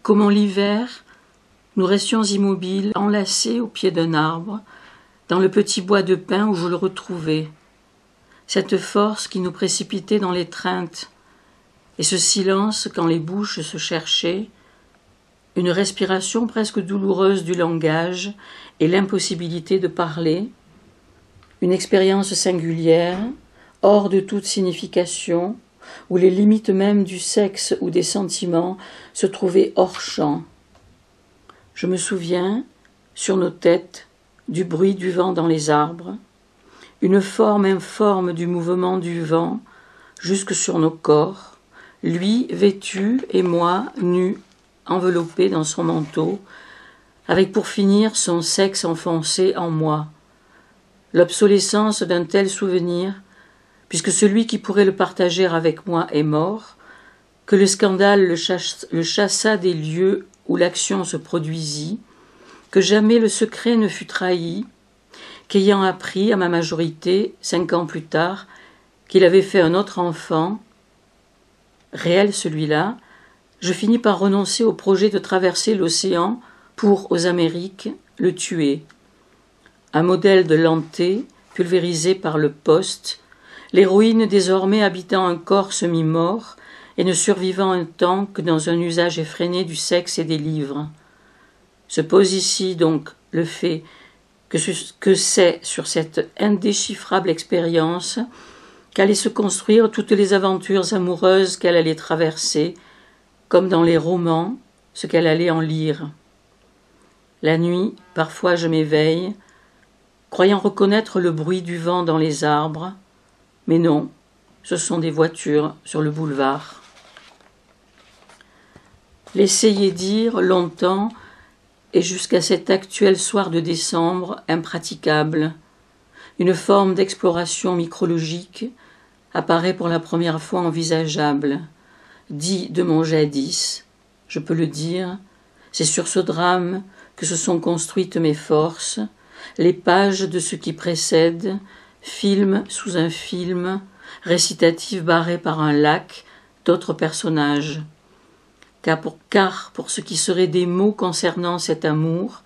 Comme en l'hiver, nous restions immobiles, enlacés au pied d'un arbre, dans le petit bois de pin où je le retrouvais. Cette force qui nous précipitait dans l'étreinte, et ce silence quand les bouches se cherchaient, une respiration presque douloureuse du langage et l'impossibilité de parler, une expérience singulière, hors de toute signification, où les limites même du sexe ou des sentiments se trouvaient hors champ. Je me souviens, sur nos têtes, du bruit du vent dans les arbres, une forme informe du mouvement du vent jusque sur nos corps, lui vêtu et moi nus, enveloppés dans son manteau, avec pour finir son sexe enfoncé en moi. L'obsolescence d'un tel souvenir, puisque celui qui pourrait le partager avec moi est mort, que le scandale le chassa des lieux où l'action se produisit, que jamais le secret ne fut trahi, qu'ayant appris à ma majorité, 5 ans plus tard, qu'il avait fait un autre enfant, réel celui-là, je finis par renoncer au projet de traverser l'océan pour, aux Amériques, le tuer. Un modèle de lenteté, pulvérisé par le poste, l'héroïne désormais habitant un corps semi-mort et ne survivant un temps que dans un usage effréné du sexe et des livres. Se pose ici donc le fait que c'est sur cette indéchiffrable expérience qu'allaient se construire toutes les aventures amoureuses qu'elle allait traverser, comme dans les romans, ce qu'elle allait en lire. La nuit, parfois je m'éveille, croyant reconnaître le bruit du vent dans les arbres, mais non, ce sont des voitures sur le boulevard. L'essayer dire longtemps, et jusqu'à cet actuel soir de décembre, impraticable, une forme d'exploration micrologique apparaît pour la première fois envisageable. Dit de mon jadis, je peux le dire, c'est sur ce drame que se sont construites mes forces, les pages de ce qui précède, film sous un film, récitatif barré par un lac d'autres personnages. Car pour ce qui serait des mots concernant cet amour,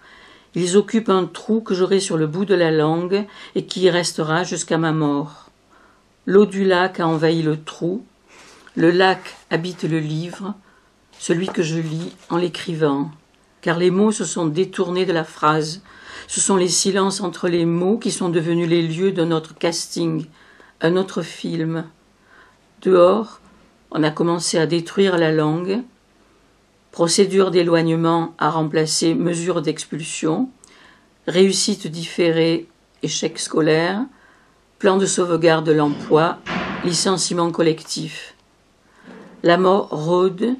ils occupent un trou que j'aurai sur le bout de la langue et qui y restera jusqu'à ma mort. L'eau du lac a envahi le trou, le lac habite le livre, celui que je lis en l'écrivant, car les mots se sont détournés de la phrase. Ce sont les silences entre les mots qui sont devenus les lieux de notre casting, un autre film. Dehors, on a commencé à détruire la langue, procédure d'éloignement a remplacé mesure d'expulsion, réussite différée, échec scolaire, plan de sauvegarde de l'emploi, licenciement collectif. La mort rôde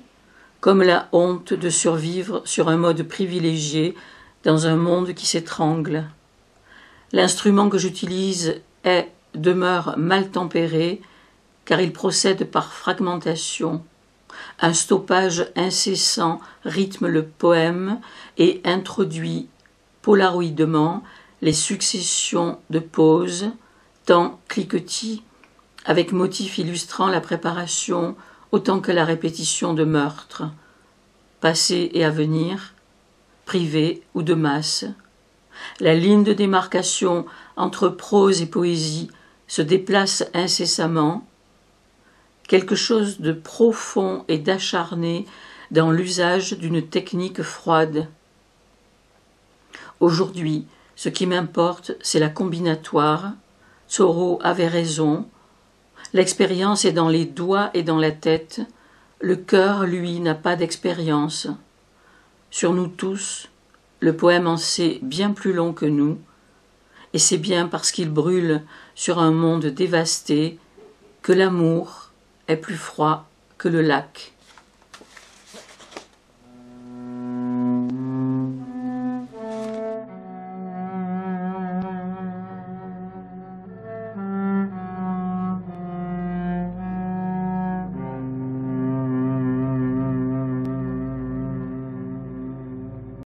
comme la honte de survivre sur un mode privilégié dans un monde qui s'étrangle. L'instrument que j'utilise demeure mal tempéré car il procède par fragmentation. Un stoppage incessant rythme le poème et introduit polaroïdement les successions de pauses, temps cliquetis, avec motif illustrant la préparation autant que la répétition de meurtres, passé et à venir, privé ou de masse. La ligne de démarcation entre prose et poésie se déplace incessamment, quelque chose de profond et d'acharné dans l'usage d'une technique froide. Aujourd'hui, ce qui m'importe, c'est la combinatoire. Thoreau avait raison. L'expérience est dans les doigts et dans la tête. Le cœur, lui, n'a pas d'expérience. Sur nous tous, le poème en sait bien plus long que nous, et c'est bien parce qu'il brûle sur un monde dévasté que l'amour est plus froid que le lac.